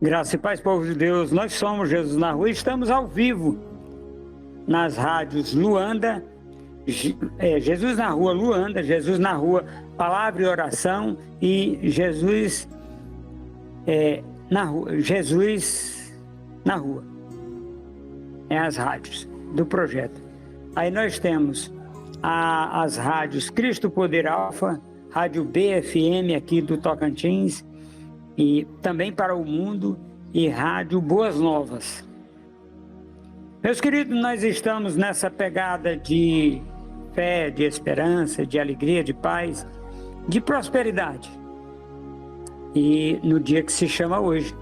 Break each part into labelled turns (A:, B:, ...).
A: Graça e paz, povo de Deus. Nós somos Jesus na Rua e estamos ao vivo nas rádios Luanda, Jesus na Rua Luanda, Jesus na Rua Palavra e Oração e Jesus na Rua. Jesus na Rua. É as rádios do projeto. Aí nós temos as rádios Cristo Poder Alfa, Rádio BFM aqui do Tocantins, e também para o mundo, e Rádio Boas Novas. Meus queridos, nós estamos nessa pegada de fé, de esperança, de alegria, de paz, de prosperidade. E no dia que se chama hoje,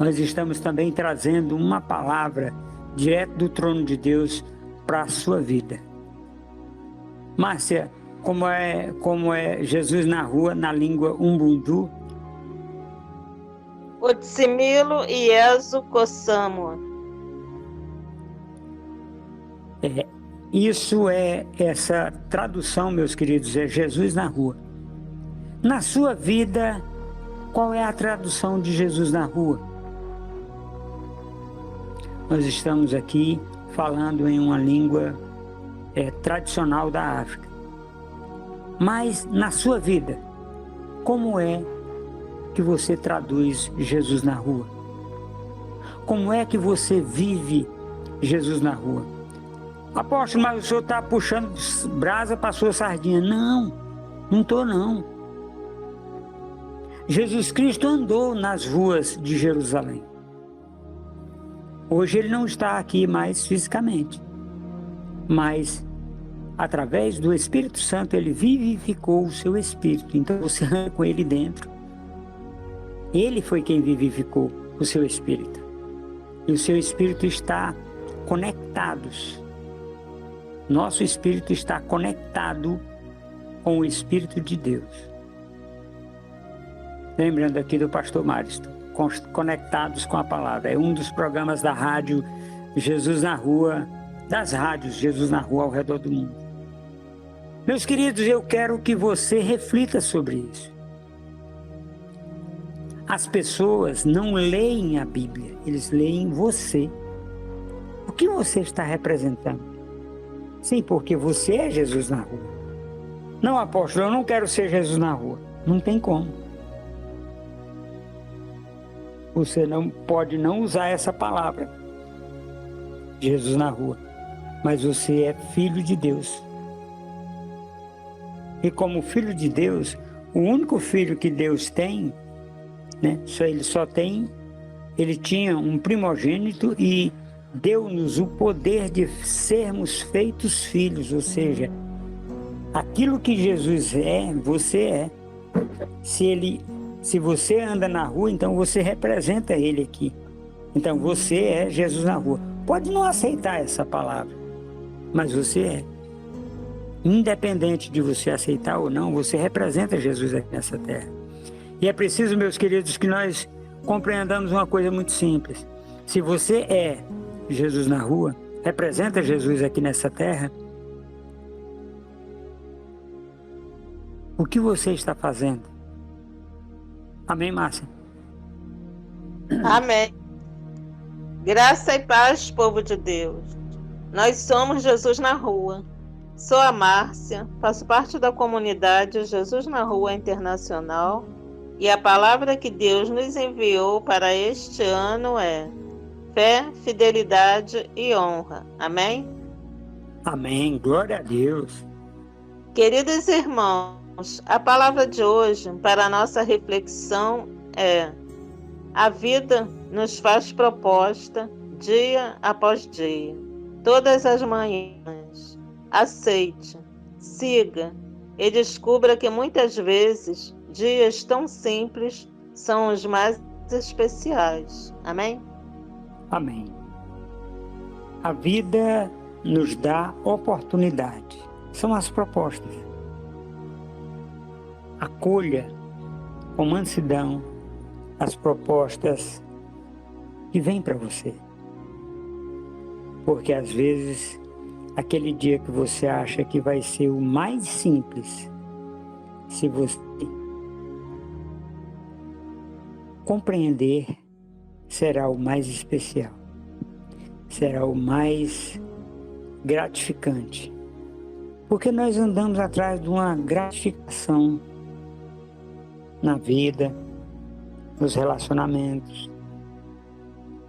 A: nós estamos também trazendo uma palavra direto do trono de Deus para a sua vida. Márcia, como é Jesus na Rua na língua Umbundu?
B: Otsimilo e Ezo Kossamo.
A: Isso é essa tradução, meus queridos, é Jesus na Rua. Na sua vida, qual é a tradução de Jesus na Rua? Nós estamos aqui falando em uma língua tradicional da África. Mas na sua vida, como é que você traduz Jesus na rua? Como é que você vive Jesus na rua? Apóstolo, mas o senhor está puxando brasa para a sua sardinha. Não estou não. Jesus Cristo andou nas ruas de Jerusalém. Hoje ele não está aqui mais fisicamente, mas através do Espírito Santo ele vivificou o seu espírito. Então você anda com ele dentro. Ele foi quem vivificou o seu espírito. E o seu espírito está conectados. Nosso espírito está conectado com o Espírito de Deus. Lembrando aqui do pastor Mário, conectados com a palavra. É um dos programas da rádio Jesus na Rua, das rádios Jesus na Rua ao redor do mundo. Meus queridos, eu quero que você reflita sobre isso. As pessoas não leem a Bíblia, eles leem você. O que você está representando? Sim, porque você é Jesus na rua. Não, apóstolo, eu não quero ser Jesus na rua. Não tem como. Você não pode não usar essa palavra, Jesus na rua, mas você é filho de Deus. E como filho de Deus, o único filho que Deus tem, ele tinha um primogênito e deu-nos o poder de sermos feitos filhos, ou seja, aquilo que Jesus é, você é. Se você anda na rua, então você representa ele aqui. Então você é Jesus na rua. Pode não aceitar essa palavra, mas você é. Independente de você aceitar ou não, você representa Jesus aqui nessa terra. E é preciso, meus queridos, que nós compreendamos uma coisa muito simples. Se você é Jesus na rua, representa Jesus aqui nessa terra, o que você está fazendo? Amém, Márcia?
B: Amém. Graça e paz, povo de Deus. Nós somos Jesus na Rua. Sou a Márcia, faço parte da comunidade Jesus na Rua Internacional. E a palavra que Deus nos enviou para este ano é fé, fidelidade e honra. Amém?
A: Amém. Glória a Deus.
B: Queridos irmãos, a palavra de hoje para a nossa reflexão é: a vida nos faz proposta dia após dia, todas as manhãs. Aceite, siga e descubra que muitas vezes dias tão simples são os mais especiais. Amém?
A: Amém. A vida nos dá oportunidade. São as propostas. Acolha com mansidão as propostas que vêm para você. Porque às vezes, aquele dia que você acha que vai ser o mais simples, se você compreender será o mais especial, será o mais gratificante, porque nós andamos atrás de uma gratificação na vida, nos relacionamentos,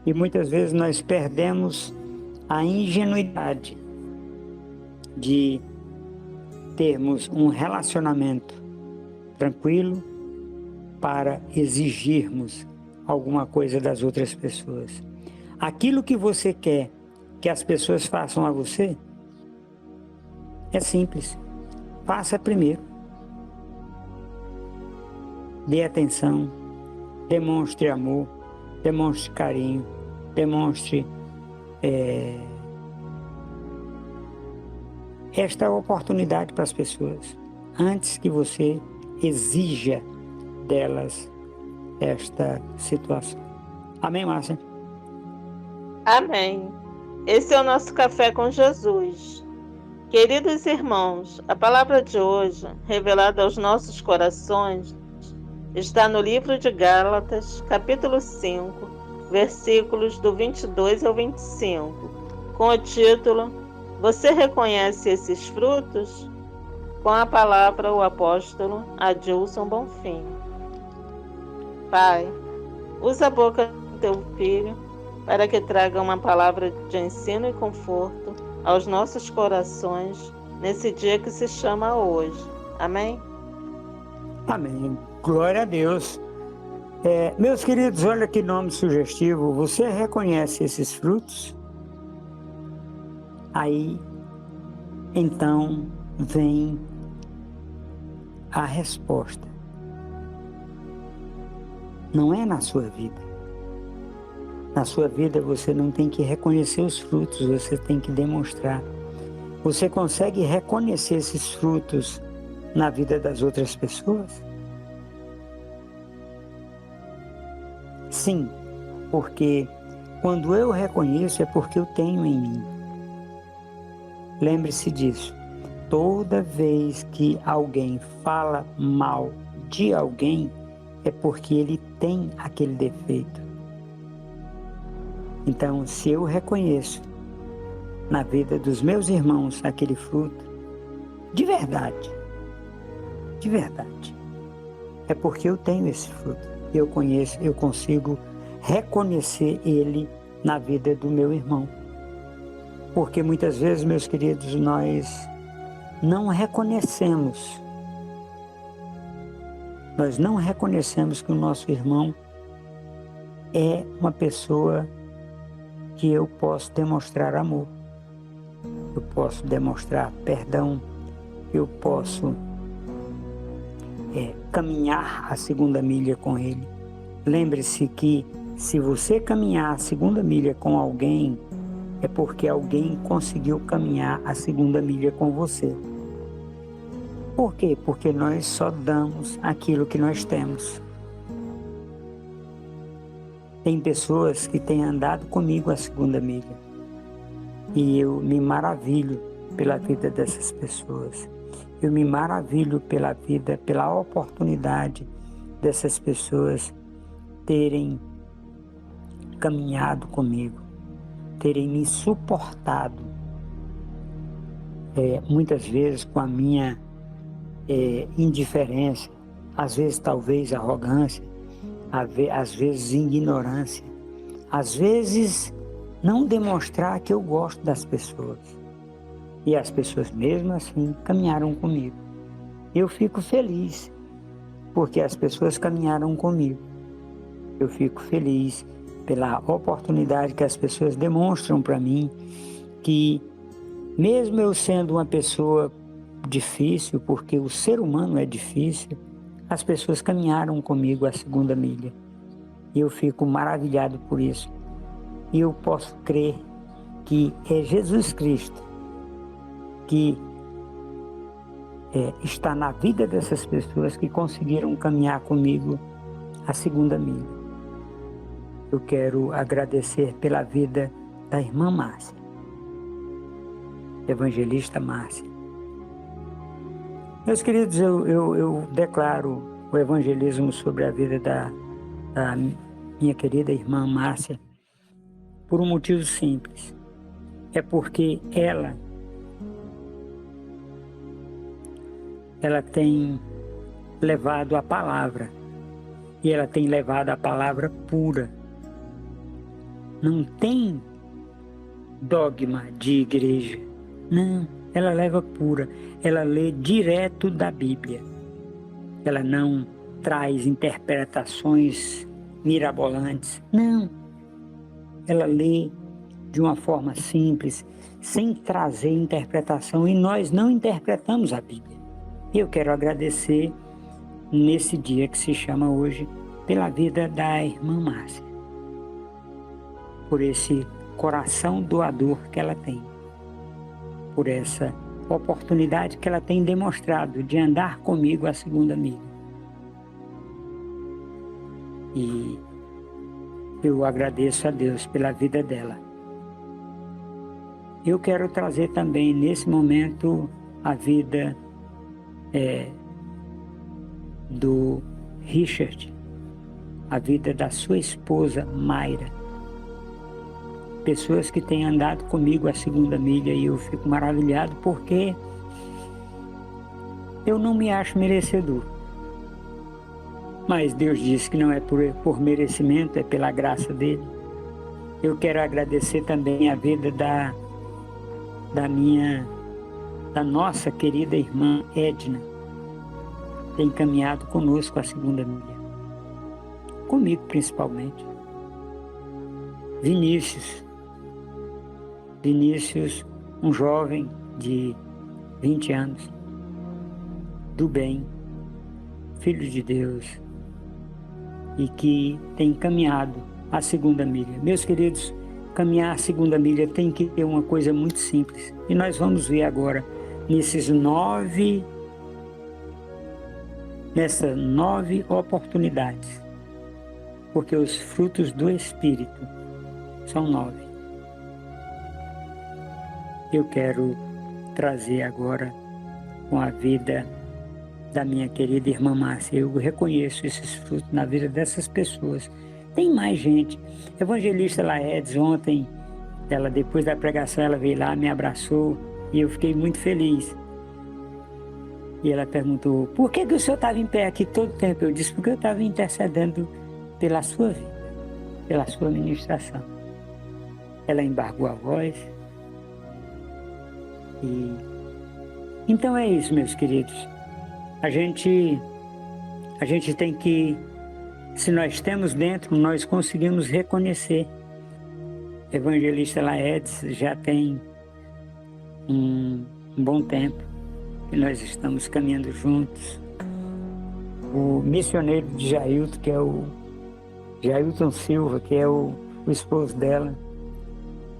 A: e muitas vezes nós perdemos a ingenuidade de termos um relacionamento tranquilo para exigirmos alguma coisa das outras pessoas. Aquilo que você quer que as pessoas façam a você é simples. Faça primeiro. Dê atenção, demonstre amor, demonstre carinho, demonstre esta oportunidade para as pessoas, antes que você exija delas esta situação. Amém, Márcia?
B: Amém. Esse é o nosso Café com Jesus. Queridos irmãos, a palavra de hoje, revelada aos nossos corações, está no livro de Gálatas, capítulo 5, versículos do 22 ao 25, com o título Você reconhece esses frutos? Com a palavra o apóstolo Adilson Bonfim. Pai, usa a boca do teu filho para que traga uma palavra de ensino e conforto aos nossos corações nesse dia que se chama hoje. Amém?
A: Amém. Glória a Deus. Meus queridos, olha que nome sugestivo. Você reconhece esses frutos? Aí, então, vem a resposta. Não é na sua vida. Na sua vida você não tem que reconhecer os frutos, você tem que demonstrar. Você consegue reconhecer esses frutos na vida das outras pessoas? Sim, porque quando eu reconheço é porque eu tenho em mim. Lembre-se disso. Toda vez que alguém fala mal de alguém, é porque ele tem aquele defeito. Então, se eu reconheço na vida dos meus irmãos aquele fruto, de verdade, é porque eu tenho esse fruto. Eu consigo reconhecer ele na vida do meu irmão. Porque muitas vezes, meus queridos, nós não reconhecemos que o nosso irmão é uma pessoa que eu posso demonstrar amor, eu posso demonstrar perdão, eu posso caminhar a segunda milha com ele. Lembre-se que se você caminhar a segunda milha com alguém, é porque alguém conseguiu caminhar a segunda milha com você. Por quê? Porque nós só damos aquilo que nós temos. Tem pessoas que têm andado comigo a segunda milha e eu me maravilho pela vida dessas pessoas. Eu me maravilho pela vida, pela oportunidade dessas pessoas terem caminhado comigo, terem me suportado, muitas vezes com a minha indiferença, às vezes talvez arrogância, às vezes ignorância, às vezes não demonstrar que eu gosto das pessoas. E as pessoas mesmo assim caminharam comigo. Eu fico feliz porque as pessoas caminharam comigo. Eu fico feliz pela oportunidade que as pessoas demonstram para mim que mesmo eu sendo uma pessoa difícil, porque o ser humano é difícil, as pessoas caminharam comigo a segunda milha. E eu fico maravilhado por isso. E eu posso crer que é Jesus Cristo que está na vida dessas pessoas que conseguiram caminhar comigo a segunda milha. Eu quero agradecer pela vida da irmã Márcia, evangelista Márcia. Meus queridos, eu declaro o evangelismo sobre a vida da minha querida irmã Márcia, por um motivo simples. É porque ela tem levado a palavra, e ela tem levado a palavra pura. Não tem dogma de igreja, não, ela leva pura, ela lê direto da Bíblia, ela não traz interpretações mirabolantes, não, ela lê de uma forma simples, sem trazer interpretação, e nós não interpretamos a Bíblia. Eu quero agradecer nesse dia que se chama hoje pela vida da irmã Márcia, por esse coração doador que ela tem, por essa oportunidade que ela tem demonstrado de andar comigo a segunda milha. E eu agradeço a Deus pela vida dela. Eu quero trazer também nesse momento a vida do Richard, a vida da sua esposa Mayra. Pessoas que têm andado comigo a segunda milha, e eu fico maravilhado porque eu não me acho merecedor. Mas Deus disse que não é por merecimento, é pela graça dele. Eu quero agradecer também a vida da nossa querida irmã Edna, que tem caminhado conosco a segunda milha. Comigo principalmente. Vinícius, um jovem de 20 anos, do bem, filho de Deus, e que tem caminhado a segunda milha. Meus queridos, caminhar a segunda milha tem que ter uma coisa muito simples. E nós vamos ver agora, nessas 9 oportunidades, porque os frutos do Espírito são 9. Eu quero trazer agora com a vida da minha querida irmã Márcia. Eu reconheço esses frutos na vida dessas pessoas. Tem mais gente. Evangelista Laedes, ontem, ela, depois da pregação, ela veio lá, me abraçou, e eu fiquei muito feliz. E ela perguntou, por que o senhor estava em pé aqui todo o tempo? Eu disse, porque eu estava intercedendo pela sua vida, pela sua ministração. Ela embargou a voz. Então é isso, meus queridos. A gente tem que, se nós temos dentro, nós conseguimos reconhecer. Evangelista Laedes já tem um bom tempo que nós estamos caminhando juntos. O missioneiro de Jailton, que é o Jailton Silva, que é o esposo dela.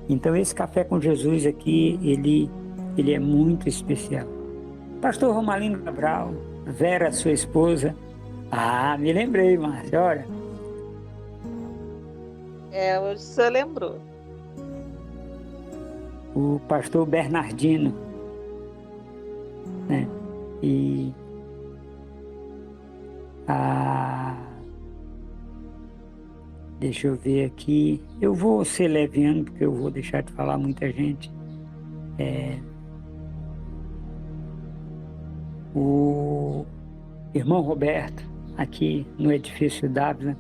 A: Então esse Café com Jesus aqui, ele é muito especial. Pastor Romalino Cabral, Vera, sua esposa. Ah, me lembrei, Márcia, olha.
B: Hoje você lembrou.
A: O pastor Bernardino, né? E deixa eu ver aqui. Eu vou ser leviano, porque eu vou deixar de falar muita gente. O irmão Roberto, aqui no edifício Dávila,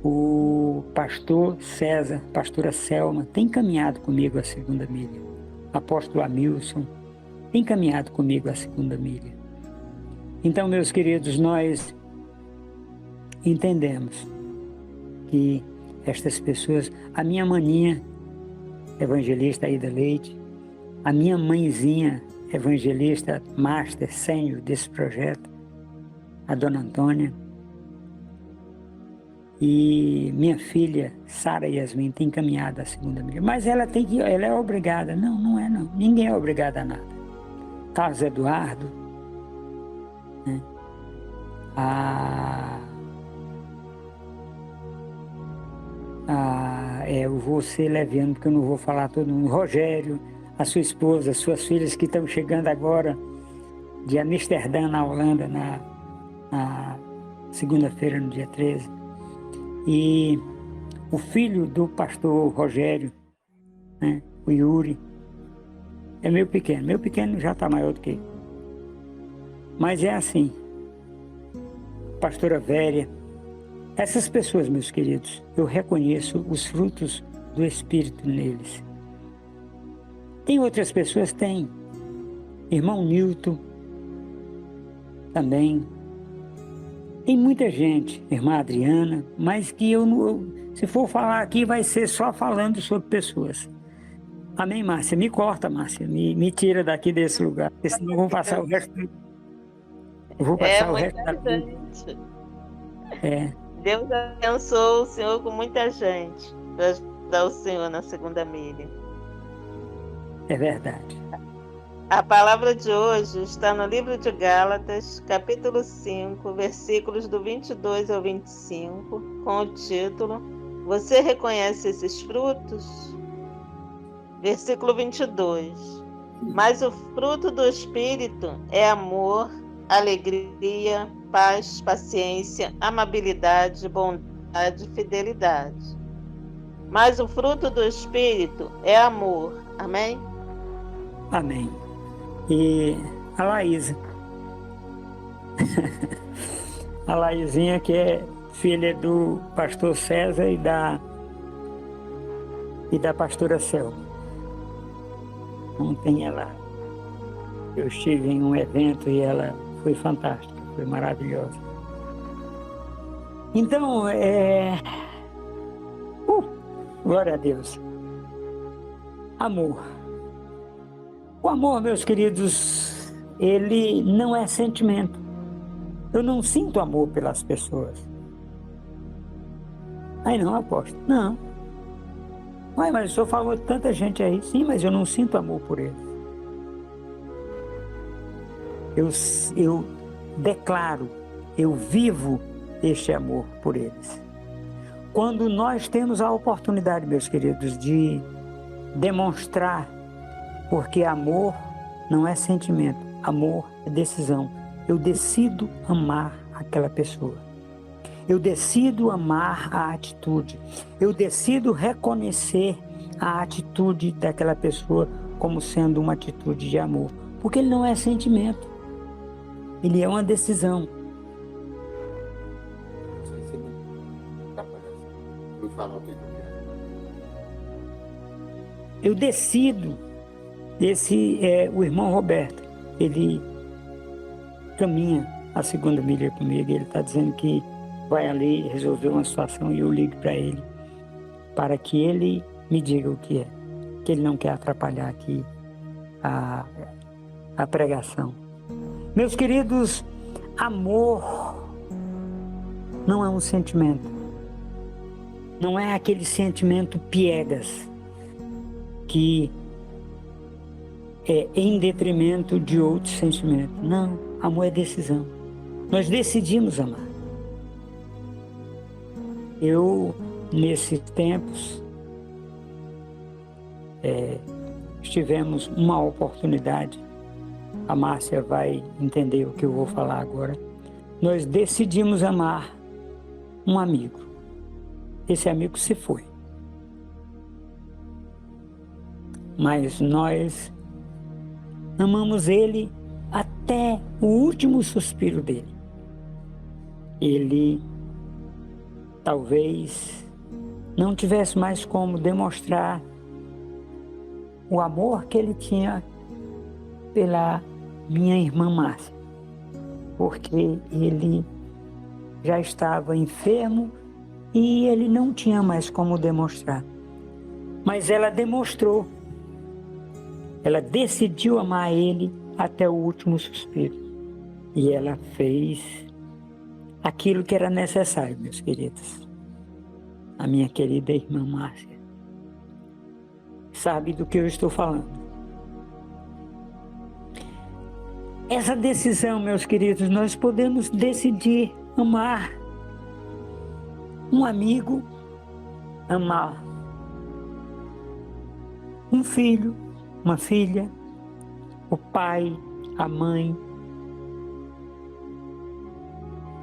A: o pastor César, pastora Selma, tem caminhado comigo a segunda milha. Apóstolo Amilson tem caminhado comigo a segunda milha. Então, meus queridos, nós entendemos que estas pessoas, a minha maninha, evangelista Aida Leite, a minha mãezinha, evangelista master sênior desse projeto, a dona Antônia, e minha filha Sara Yasmin tem caminhado a segunda milha, mas ela é obrigada. Não é não, ninguém é obrigado a nada. Carlos Eduardo, né? Eu vou ser leviano, porque eu não vou falar todo mundo. Rogério, a sua esposa, as suas filhas que estão chegando agora de Amsterdã, na Holanda, na segunda-feira, no dia 13. E o filho do pastor Rogério, né, o Yuri, é meu pequeno já está maior do que eu. Mas é assim, pastora Véria, essas pessoas, meus queridos, eu reconheço os frutos do Espírito neles. Tem outras pessoas? Tem. Irmão Nilton, também. Tem muita gente, irmã Adriana, mas que se for falar aqui, vai ser só falando sobre pessoas. Amém, Márcia? Me corta, Márcia. Me tira daqui desse lugar, porque senão eu vou passar o resto da vida.
B: Gente.
A: É.
B: Deus abençoe o Senhor com muita gente para ajudar o Senhor na segunda milha.
A: É verdade.
B: A palavra de hoje está no livro de Gálatas, capítulo 5, versículos do 22 ao 25, com o título: Você reconhece esses frutos? Versículo 22. Mas o fruto do Espírito é amor, alegria, paz, paciência, amabilidade, bondade, fidelidade. Mas o fruto do Espírito é amor. Amém?
A: Amém. E a Laísa. A Laizinha, que é filha do pastor César e da pastora Selma. Ontem eu estive em um evento e ela foi fantástica, foi maravilhosa. Então, glória a Deus. Amor. O amor, meus queridos, ele não é sentimento. Eu não sinto amor pelas pessoas. Aí não, apóstolo. Não. Ué, mas o senhor falou de tanta gente aí. Sim, mas eu não sinto amor por eles. Eu declaro, eu vivo este amor por eles. Quando nós temos a oportunidade, meus queridos, de demonstrar, porque amor não é sentimento, amor é decisão. Eu decido amar aquela pessoa. Eu decido amar a atitude. Eu decido reconhecer a atitude daquela pessoa como sendo uma atitude de amor. Porque ele não é sentimento. Ele é uma decisão. Eu decido. Esse é o irmão Roberto. Ele caminha a segunda milha comigo. Ele está dizendo que vai ali resolver uma situação e eu ligo para ele para que ele me diga o que é. Que ele não quer atrapalhar aqui a pregação. Meus queridos, amor não é um sentimento. Não é aquele sentimento piegas que é em detrimento de outros sentimentos. Não, amor é decisão. Nós decidimos amar. Eu, nesses tempos, tivemos uma oportunidade, a Márcia vai entender o que eu vou falar agora. Nós decidimos amar um amigo. Esse amigo se foi. Mas nós amamos ele até o último suspiro dele. Ele talvez não tivesse mais como demonstrar o amor que ele tinha pela minha irmã Márcia, porque ele já estava enfermo e ele não tinha mais como demonstrar. Mas ela demonstrou. Ela decidiu amar ele até o último suspiro. E ela fez aquilo que era necessário, meus queridos. A minha querida irmã Márcia sabe do que eu estou falando. Essa decisão, meus queridos, nós podemos decidir amar um amigo, amar um filho, uma filha, o pai, a mãe.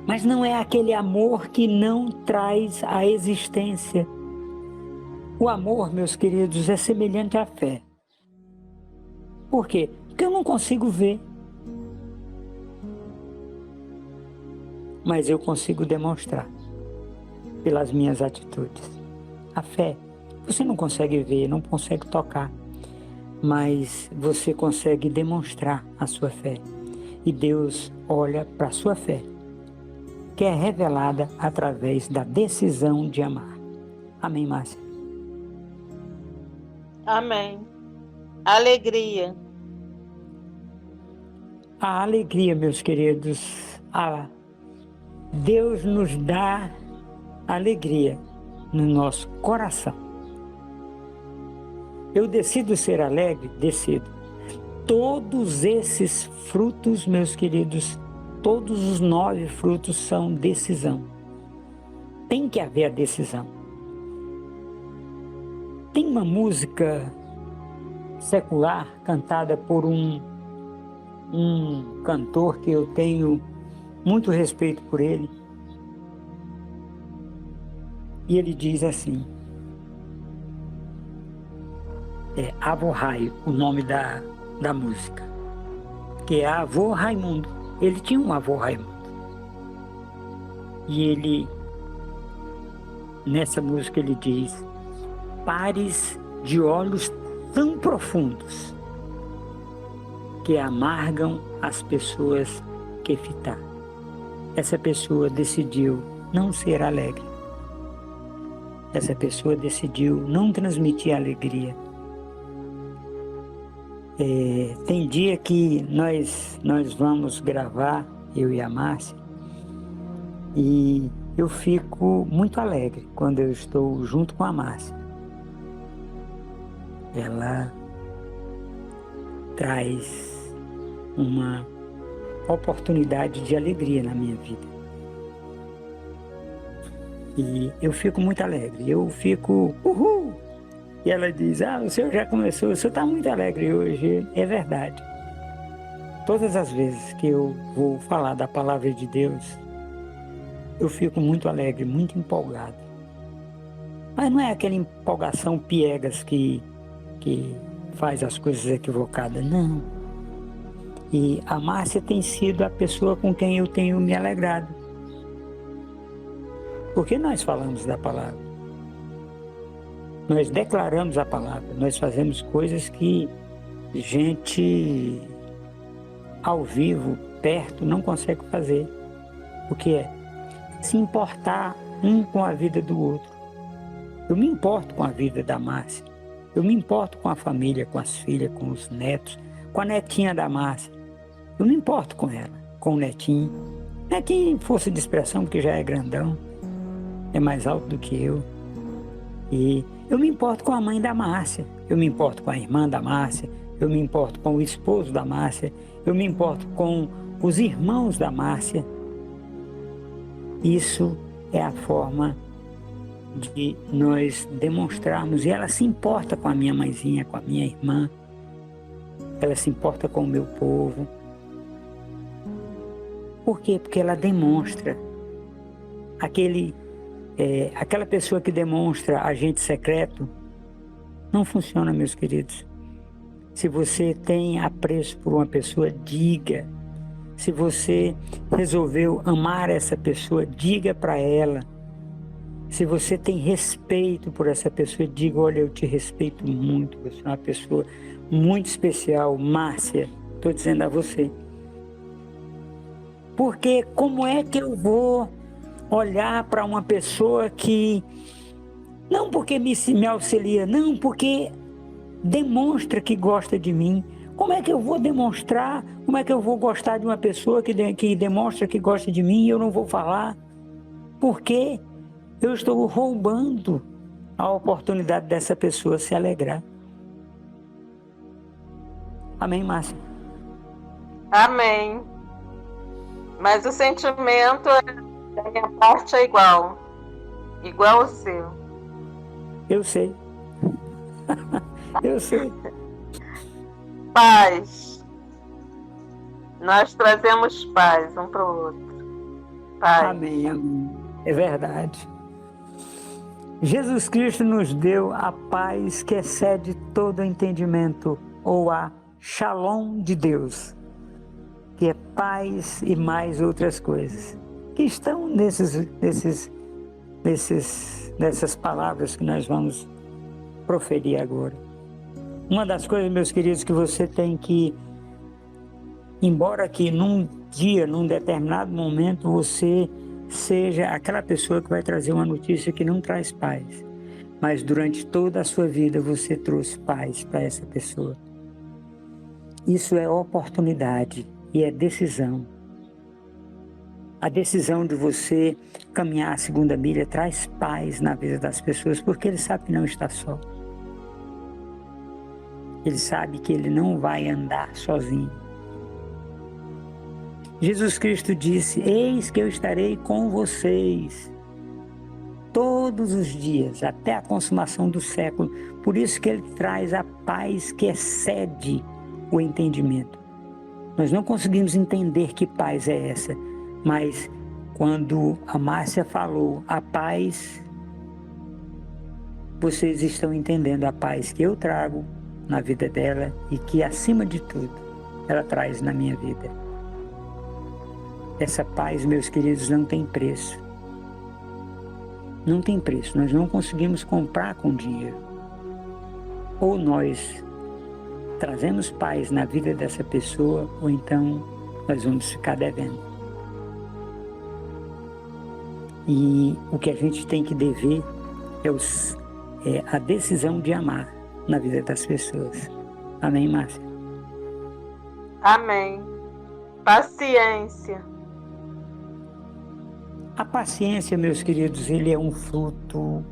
A: Mas não é aquele amor que não traz a existência. O amor, meus queridos, é semelhante à fé. Por quê? Porque eu não consigo ver. Mas eu consigo demonstrar pelas minhas atitudes. A fé, você não consegue ver, não consegue tocar, mas você consegue demonstrar a sua fé. E Deus olha para a sua fé, que é revelada através da decisão de amar. Amém, Márcia?
B: Amém. Alegria.
A: A alegria, meus queridos, Deus nos dá alegria no nosso coração. Eu decido ser alegre? Decido. Todos esses frutos, meus queridos, todos os 9 frutos são decisão. Tem que haver a decisão. Tem uma música secular cantada por um cantor que eu tenho muito respeito por ele. E ele diz assim, Avô Raio, o nome da música, que é Avô Raimundo. Ele tinha um avô Raimundo. E ele, nessa música ele diz, pares de olhos tão profundos que amargam as pessoas que fitar. Essa pessoa decidiu não ser alegre. Essa pessoa decidiu não transmitir alegria. Tem dia que nós vamos gravar, eu e a Márcia, e eu fico muito alegre quando eu estou junto com a Márcia. Ela traz uma oportunidade de alegria na minha vida. E eu fico muito alegre, eu fico uhul! E ela diz, o senhor já começou, o senhor está muito alegre hoje. É verdade. Todas as vezes que eu vou falar da palavra de Deus, eu fico muito alegre, muito empolgado. Mas não é aquela empolgação piegas que faz as coisas equivocadas, não. E a Márcia tem sido a pessoa com quem eu tenho me alegrado. Porque nós falamos da palavra. Nós declaramos a palavra, nós fazemos coisas que gente ao vivo, perto, não consegue fazer. O que é? Se importar um com a vida do outro. Eu me importo com a vida da Márcia, eu me importo com a família, com as filhas, com os netos, com a netinha da Márcia. Eu me importo com ela, com o netinho. Netinho, força de expressão, porque já é grandão, é mais alto do que eu. E eu me importo com a mãe da Márcia, eu me importo com a irmã da Márcia, eu me importo com o esposo da Márcia, eu me importo com os irmãos da Márcia. Isso é a forma de nós demonstrarmos. E ela se importa com a minha mãezinha, com a minha irmã, ela se importa com o meu povo. Por quê? Porque ela demonstra aquela pessoa que demonstra agente secreto não funciona, meus queridos. Se você tem apreço por uma pessoa, diga. Se você resolveu amar essa pessoa, diga para ela. Se você tem respeito por essa pessoa, diga, olha, eu te respeito muito, você é uma pessoa muito especial, Márcia, estou dizendo a você. Porque como é que eu vou olhar para uma pessoa que, não porque me auxilia, não porque demonstra que gosta de mim, como é que eu vou demonstrar, como é que eu vou gostar de uma pessoa que demonstra que gosta de mim e eu não vou falar? Porque eu estou roubando a oportunidade dessa pessoa se alegrar. Amém, Márcia?
B: Amém. Mas o sentimento da minha parte é igual ao seu.
A: Eu sei. Eu sei.
B: Paz. Nós trazemos paz um para o outro. Pai.
A: Amém, amém. É verdade. Jesus Cristo nos deu a paz que excede todo entendimento, ou a Shalom de Deus, que é paz e mais outras coisas, que estão nessas palavras que nós vamos proferir agora. Uma das coisas, meus queridos, que você tem que, embora que num dia, num determinado momento, você seja aquela pessoa que vai trazer uma notícia que não traz paz, mas durante toda a sua vida você trouxe paz para essa pessoa. Isso é oportunidade e é decisão. A decisão de você caminhar a segunda milha traz paz na vida das pessoas, porque ele sabe que não está só. Ele sabe que ele não vai andar sozinho. Jesus Cristo disse: eis que eu estarei com vocês todos os dias, até a consumação do século. Por isso que ele traz a paz que excede o entendimento. Nós não conseguimos entender que paz é essa, mas quando a Márcia falou a paz, vocês estão entendendo a paz que eu trago na vida dela e que, acima de tudo, ela traz na minha vida. Essa paz, meus queridos, não tem preço. Não tem preço. Nós não conseguimos comprar com dinheiro. Ou nós trazemos paz na vida dessa pessoa, ou então nós vamos ficar devendo. E o que a gente tem que dever é a decisão de amar na vida das pessoas. Amém, Márcia?
B: Amém. Paciência.
A: A paciência, meus queridos, ele é um fruto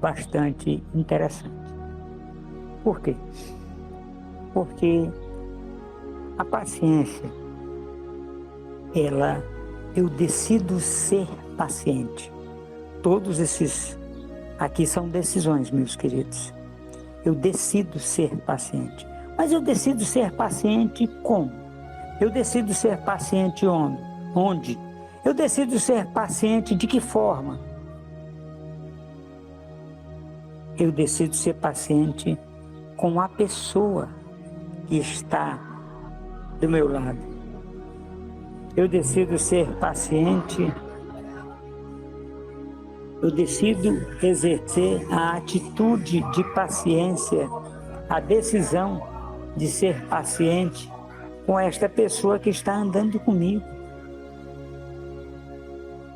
A: bastante interessante. Por quê? Porque a paciência, eu decido ser paciente. Todos esses aqui são decisões, meus queridos. Eu decido ser paciente. Mas eu decido ser paciente como? Eu decido ser paciente onde? Eu decido ser paciente de que forma? Eu decido ser paciente com a pessoa que está do meu lado. Eu decido ser paciente. Eu decido exercer a atitude de paciência, a decisão de ser paciente com esta pessoa que está andando comigo.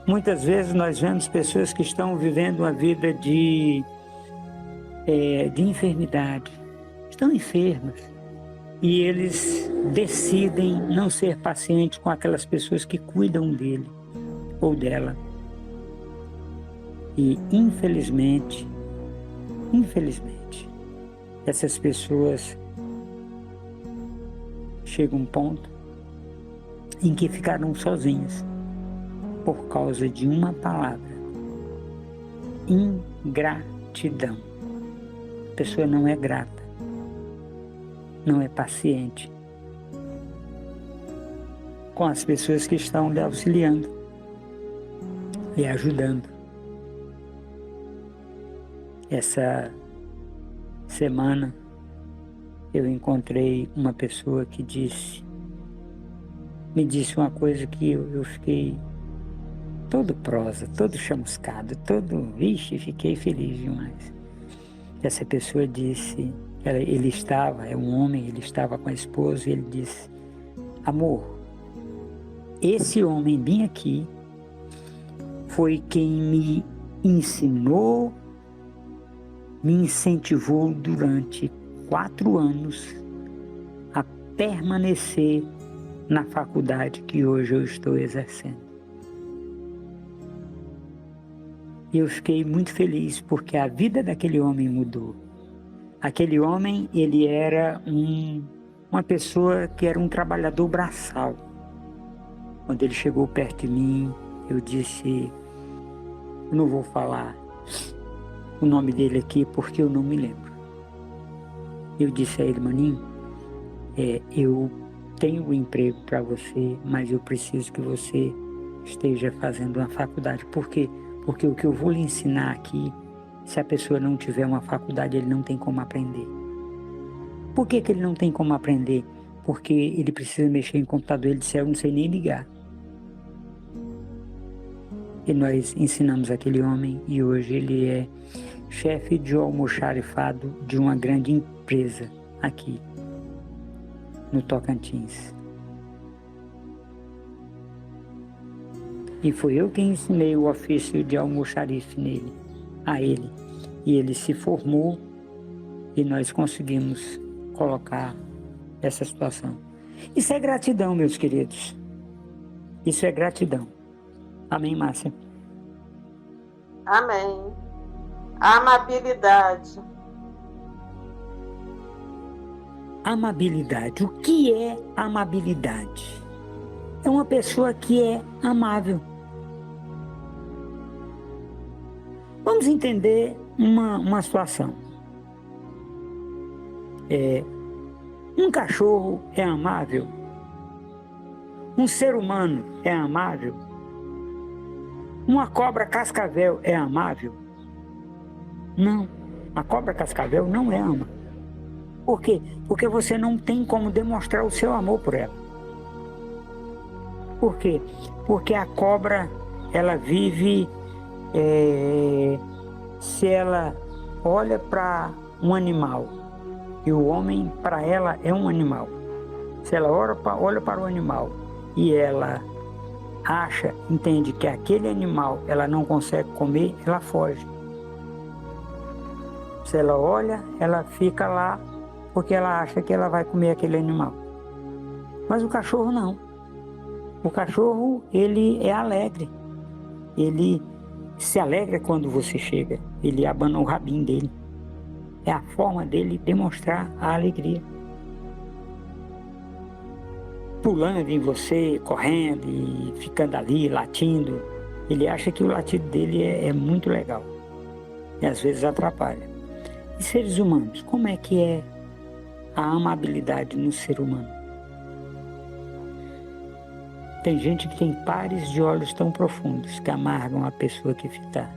A: Muitas vezes nós vemos pessoas que estão vivendo uma vida de enfermidade, estão enfermas, e eles decidem não ser pacientes com aquelas pessoas que cuidam dele ou dela. E infelizmente, essas pessoas chegam a um ponto em que ficaram sozinhas por causa de uma palavra: ingratidão. A pessoa não é grata, não é paciente com as pessoas que estão lhe auxiliando e ajudando. Essa semana eu encontrei uma pessoa que me disse uma coisa que eu fiquei todo prosa, todo chamuscado, fiquei feliz demais. Essa pessoa disse, é um homem, ele estava com a esposa, e ele disse: amor, esse homem bem aqui foi quem me ensinou, me incentivou durante 4 anos a permanecer na faculdade que hoje eu estou exercendo. E eu fiquei muito feliz porque a vida daquele homem mudou. Aquele homem, ele era uma pessoa que era um trabalhador braçal. Quando ele chegou perto de mim, eu disse: eu não vou falar o nome dele aqui porque eu não me lembro. Eu disse a ele: maninho, eu tenho um emprego para você, mas eu preciso que você esteja fazendo uma faculdade. Por quê? Porque o que eu vou lhe ensinar aqui, se a pessoa não tiver uma faculdade, ele não tem como aprender. Por que que ele não tem como aprender? Porque ele precisa mexer em computador. Ele disse, eu não sei nem ligar. E nós ensinamos aquele homem e hoje ele é chefe de almoxarifado de uma grande empresa aqui no Tocantins. E foi eu quem ensinei o ofício de almoxarife a ele. E ele se formou e nós conseguimos colocar essa situação. Isso é gratidão, meus queridos. Isso é gratidão. Amém, Márcia?
B: Amém. Amabilidade.
A: Amabilidade. O que é amabilidade? É uma pessoa que é amável. Vamos entender uma situação. Um cachorro é amável? Um ser humano é amável? Uma cobra cascavel é amável? Não, a cobra cascavel não é amável. Por quê? Porque você não tem como demonstrar o seu amor por ela. Por quê? Porque a cobra, ela vive, se ela olha para um animal, e o homem, para ela, é um animal. Se ela olha para o animal e ela entende que aquele animal ela não consegue comer, ela foge. Se ela olha, ela fica lá porque ela acha que ela vai comer aquele animal. Mas o cachorro não. O cachorro, ele é alegre. Ele se alegra quando você chega. Ele abana o rabinho dele. É a forma dele demonstrar a alegria. Pulando em você, correndo e ficando ali, latindo. Ele acha que o latido dele é muito legal. E às vezes atrapalha. E seres humanos, como é que é a amabilidade no ser humano? Tem gente que tem pares de olhos tão profundos que amargam a pessoa que fitar.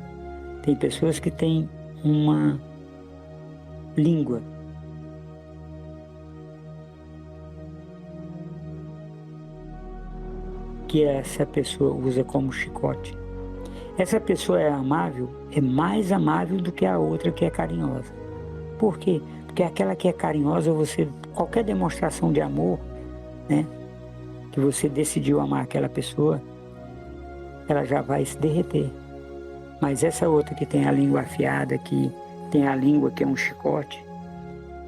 A: Tem pessoas que têm uma língua que essa pessoa usa como chicote. Essa pessoa é amável, é mais amável do que a outra que é carinhosa. Por quê? Porque aquela que é carinhosa, qualquer demonstração de amor, né, que você decidiu amar aquela pessoa, ela já vai se derreter. Mas essa outra que tem a língua afiada, que tem a língua que é um chicote,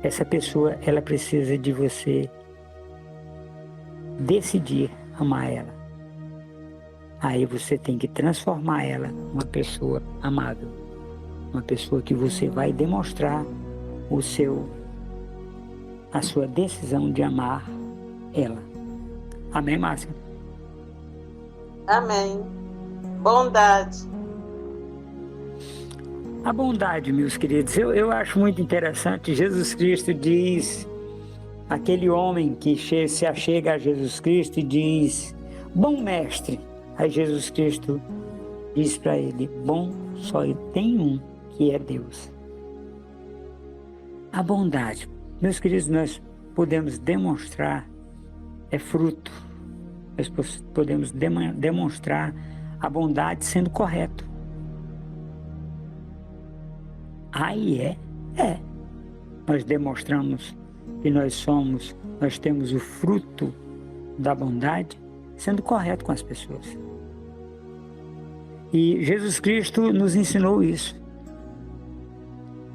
A: essa pessoa, ela precisa de você decidir amar ela. Aí você tem que transformar ela numa pessoa amável, uma pessoa que você vai demonstrar a sua decisão de amar ela. Amém, Márcia?
B: Amém. Bondade.
A: A bondade, meus queridos, eu acho muito interessante. Jesus Cristo diz, aquele homem que se achega a Jesus Cristo e diz, bom mestre. Aí Jesus Cristo diz para ele, bom só tem um, que é Deus. A bondade, meus queridos, nós podemos demonstrar, é fruto. Nós podemos demonstrar a bondade sendo correto. Aí é. Nós demonstramos que nós temos o fruto da bondade sendo correto com as pessoas. E Jesus Cristo nos ensinou isso.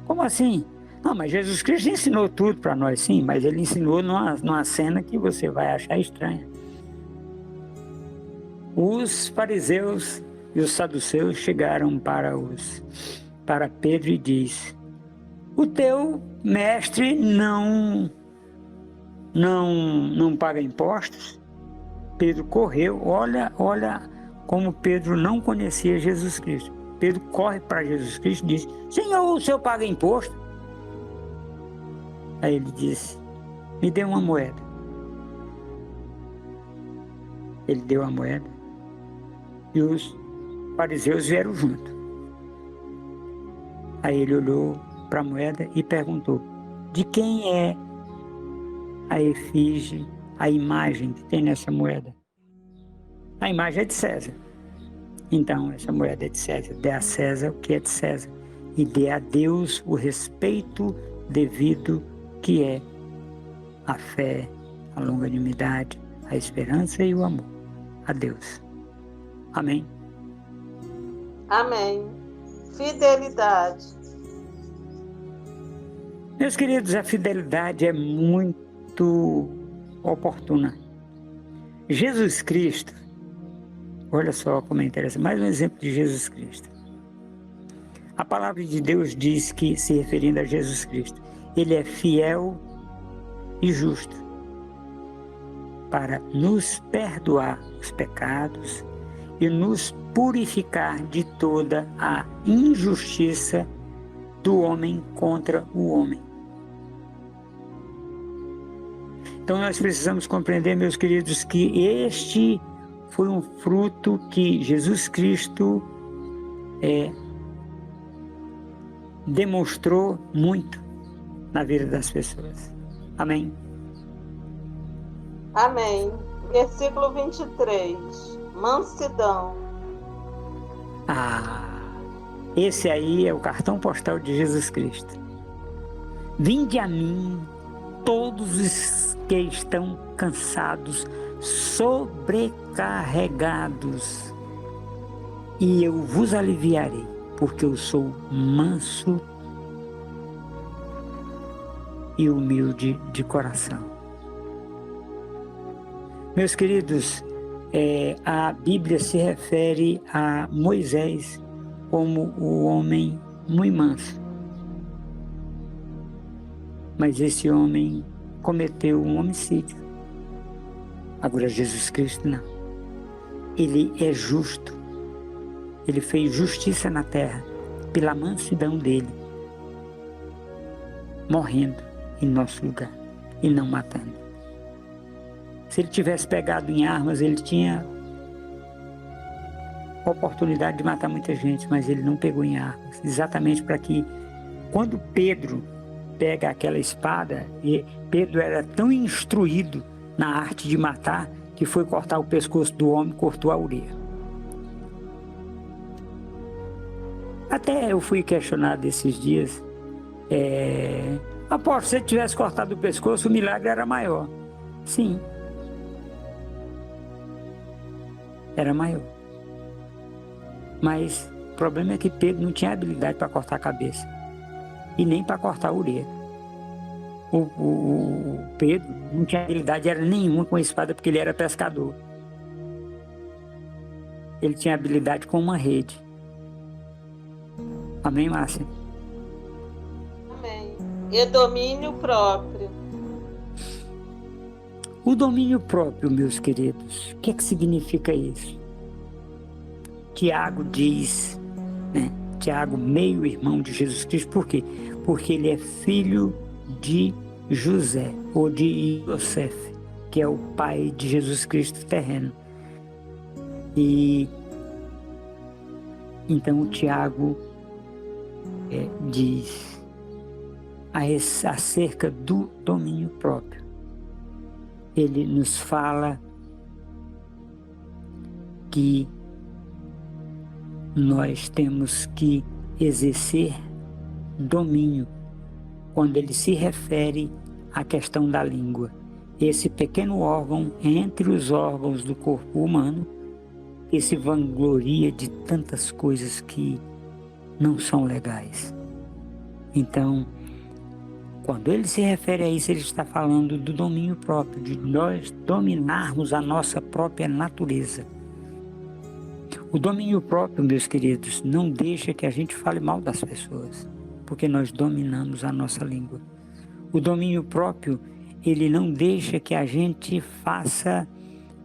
A: Como assim? Não, mas Jesus Cristo ensinou tudo para nós, sim, mas ele ensinou numa cena que você vai achar estranha. Os fariseus e os saduceus chegaram para Pedro e diz, o teu mestre não paga impostos? Pedro correu, olha como Pedro não conhecia Jesus Cristo. Pedro corre para Jesus Cristo e diz, Senhor, o senhor paga imposto? Aí ele disse, me dê uma moeda. Ele deu a moeda. e os fariseus vieram junto. Aí ele olhou para a moeda e perguntou: de quem é a efígie, a imagem que tem nessa moeda? A imagem é de César. Então, essa moeda é de César. Dê a César o que é de César. E dê a Deus o respeito devido, que é a fé, a longanimidade, a esperança e o amor a Deus. Amém?
B: Amém. Fidelidade.
A: Meus queridos, a fidelidade é muito oportuna. Jesus Cristo, olha só como é interessante, mais um exemplo de Jesus Cristo. A palavra de Deus diz que, se referindo a Jesus Cristo, Ele é fiel e justo para nos perdoar os pecados e nos purificar de toda a injustiça do homem contra o homem. Então nós precisamos compreender, meus queridos, que este foi um fruto que Jesus Cristo demonstrou muito na vida das pessoas. Amém?
B: Amém. Versículo 23. Mansidão.
A: Esse aí é o cartão postal de Jesus Cristo. Vinde a mim, todos os que estão cansados, sobrecarregados, e eu vos aliviarei, porque eu sou manso e humilde de coração. Meus queridos, a Bíblia se refere a Moisés como o homem muito manso. Mas esse homem cometeu um homicídio. Agora Jesus Cristo não. Ele é justo. Ele fez justiça na terra pela mansidão dele, morrendo em nosso lugar e não matando. Se ele tivesse pegado em armas, ele tinha oportunidade de matar muita gente, mas ele não pegou em armas, exatamente para que, quando Pedro pega aquela espada, e Pedro era tão instruído na arte de matar, que foi cortar o pescoço do homem, cortou a orelha. Até eu fui questionado esses dias, apóstolo, se ele tivesse cortado o pescoço, o milagre era maior. Sim, era maior. Mas o problema é que Pedro não tinha habilidade para cortar a cabeça e nem para cortar a orelha. O Pedro não tinha habilidade nenhuma com a espada, porque ele era pescador. Ele tinha habilidade com uma rede. Amém, Márcia?
B: Amém. E domínio próprio.
A: O domínio próprio, meus queridos, o que significa isso? Tiago diz, Tiago, meio-irmão de Jesus Cristo, por quê? Porque ele é filho de José, ou de Iosef, que é o pai de Jesus Cristo terreno. E então o Tiago diz acerca do domínio próprio. Ele nos fala que nós temos que exercer domínio quando ele se refere à questão da língua. Esse pequeno órgão entre os órgãos do corpo humano, que se vangloria de tantas coisas que não são legais. Então, quando ele se refere a isso, ele está falando do domínio próprio, de nós dominarmos a nossa própria natureza. O domínio próprio, meus queridos, não deixa que a gente fale mal das pessoas, porque nós dominamos a nossa língua. O domínio próprio, ele não deixa que a gente faça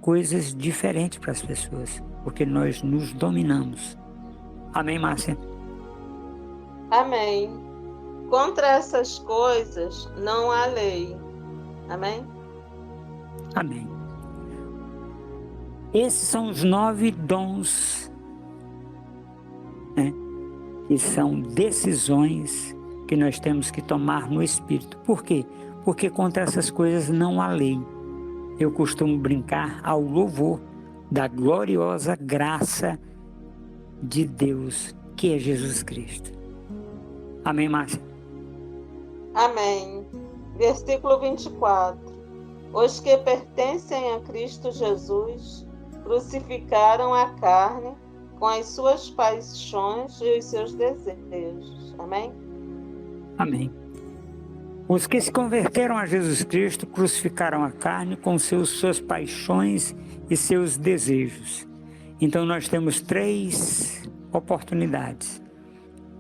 A: coisas diferentes para as pessoas, porque nós nos dominamos. Amém, Márcia?
B: Amém. Contra essas coisas não há lei. Amém?
A: Amém. Esses são os 9 dons, né? Que são decisões que nós temos que tomar no Espírito. Por quê? Porque contra essas coisas não há lei. Eu costumo brincar ao louvor da gloriosa graça de Deus, que é Jesus Cristo. Amém, Márcia?
B: Amém. Versículo 24. Os que pertencem a Cristo Jesus crucificaram a carne com as suas paixões e os seus desejos. Amém?
A: Amém. Os que se converteram a Jesus Cristo crucificaram a carne com suas paixões e seus desejos. Então nós temos 3 oportunidades: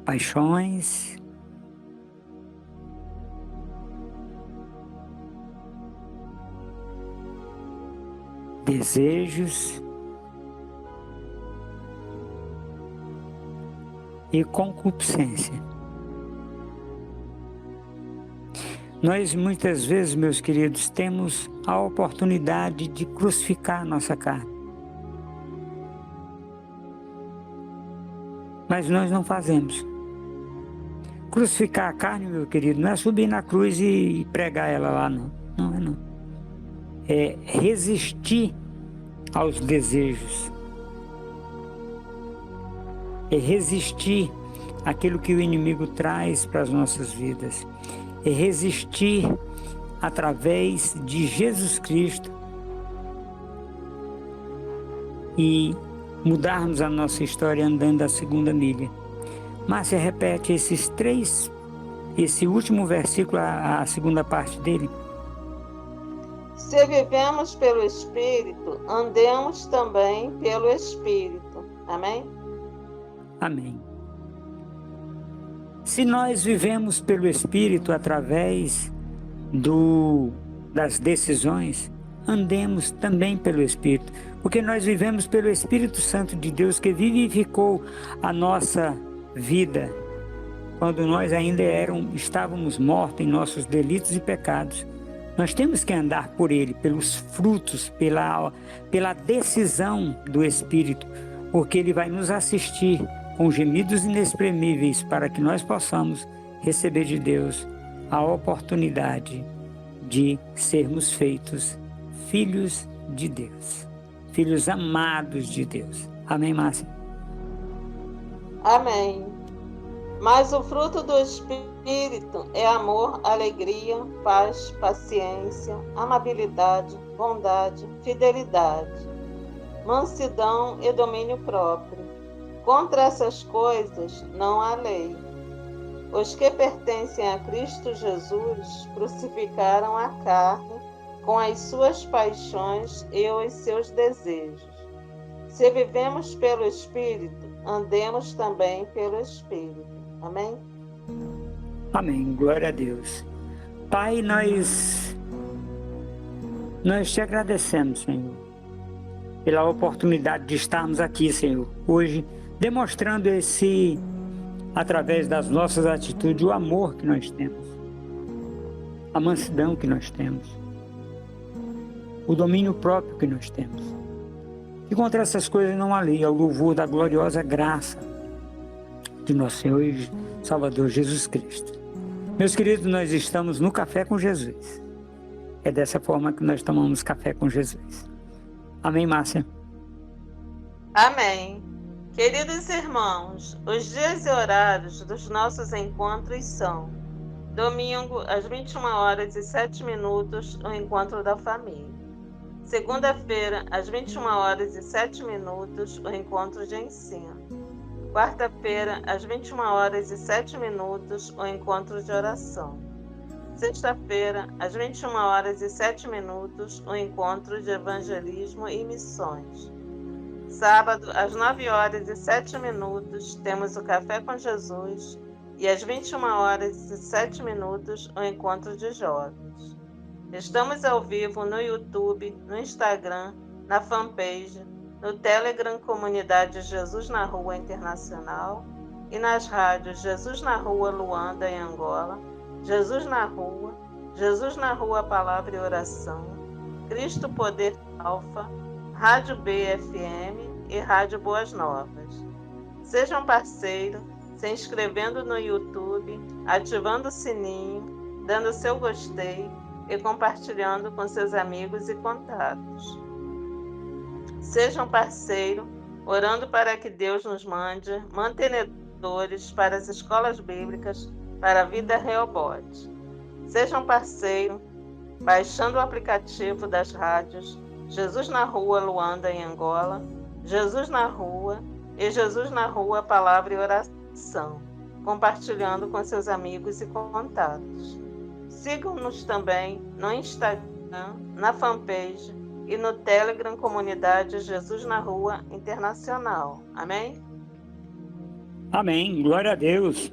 A: paixões, desejos e concupiscência. Nós muitas vezes, meus queridos, temos a oportunidade de crucificar a nossa carne. Mas nós não fazemos. Crucificar a carne, meu querido, não é subir na cruz e pregar ela lá, não. Não é não. É resistir aos desejos. É resistir àquilo que o inimigo traz para as nossas vidas. É resistir através de Jesus Cristo e mudarmos a nossa história andando a 2ª milha. Márcia, repete esse último versículo, a segunda parte dele.
B: Se vivemos pelo Espírito, andemos também pelo Espírito. Amém?
A: Amém. Se nós vivemos pelo Espírito através das decisões, andemos também pelo Espírito, porque nós vivemos pelo Espírito Santo de Deus que vivificou a nossa vida quando nós ainda estávamos mortos em nossos delitos e pecados. Nós temos que andar por Ele, pelos frutos, pela decisão do Espírito, porque Ele vai nos assistir com gemidos inexprimíveis para que nós possamos receber de Deus a oportunidade de sermos feitos filhos de Deus, filhos amados de Deus. Amém, Márcia?
B: Amém. Mas o fruto do Espírito é amor, alegria, paz, paciência, amabilidade, bondade, fidelidade, mansidão e domínio próprio. Contra essas coisas não há lei. Os que pertencem a Cristo Jesus crucificaram a carne com as suas paixões e os seus desejos. Se vivemos pelo Espírito, andemos também pelo Espírito. Amém?
A: Amém. Glória a Deus. Pai, nós te agradecemos, Senhor, pela oportunidade de estarmos aqui, Senhor, hoje, demonstrando através das nossas atitudes, o amor que nós temos, a mansidão que nós temos, o domínio próprio que nós temos. E contra essas coisas não há lei, ao louvor da gloriosa graça de nosso Senhor e Salvador Jesus Cristo. Meus queridos, nós estamos no Café com Jesus. É dessa forma que nós tomamos café com Jesus. Amém, Márcia?
B: Amém. Queridos irmãos, os dias e horários dos nossos encontros são: domingo, às 21h07, o Encontro da Família. Segunda-feira, às 21h07, o Encontro de Ensino. Quarta-feira, às 21h07, o Encontro de Oração. Sexta-feira, às 21h07, o Encontro de Evangelismo e Missões. Sábado, às 9h07, temos o Café com Jesus e às 21h07, o Encontro de Jovens. Estamos ao vivo no YouTube, no Instagram, na fanpage, no Telegram Comunidade Jesus na Rua Internacional e nas rádios Jesus na Rua Luanda em Angola, Jesus na Rua Palavra e Oração, Cristo Poder Alfa, Rádio BFM e Rádio Boas Novas. Seja um parceiro, se inscrevendo no YouTube, ativando o sininho, dando seu gostei e compartilhando com seus amigos e contatos. Seja um parceiro, orando para que Deus nos mande mantenedores para as escolas bíblicas para a vida Rehobote. Seja um parceiro, baixando o aplicativo das rádios Jesus na Rua Luanda em Angola, Jesus na Rua e Jesus na Rua Palavra e Oração, compartilhando com seus amigos e contatos. Sigam-nos também no Instagram, na fanpage e no Telegram Comunidade Jesus na Rua Internacional. Amém?
A: Amém. Glória a Deus.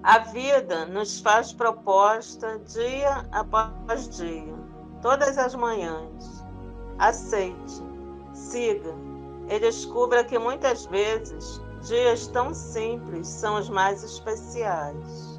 B: A vida nos faz proposta dia após dia, todas as manhãs. Aceite, siga e descubra que muitas vezes dias tão simples são os mais especiais.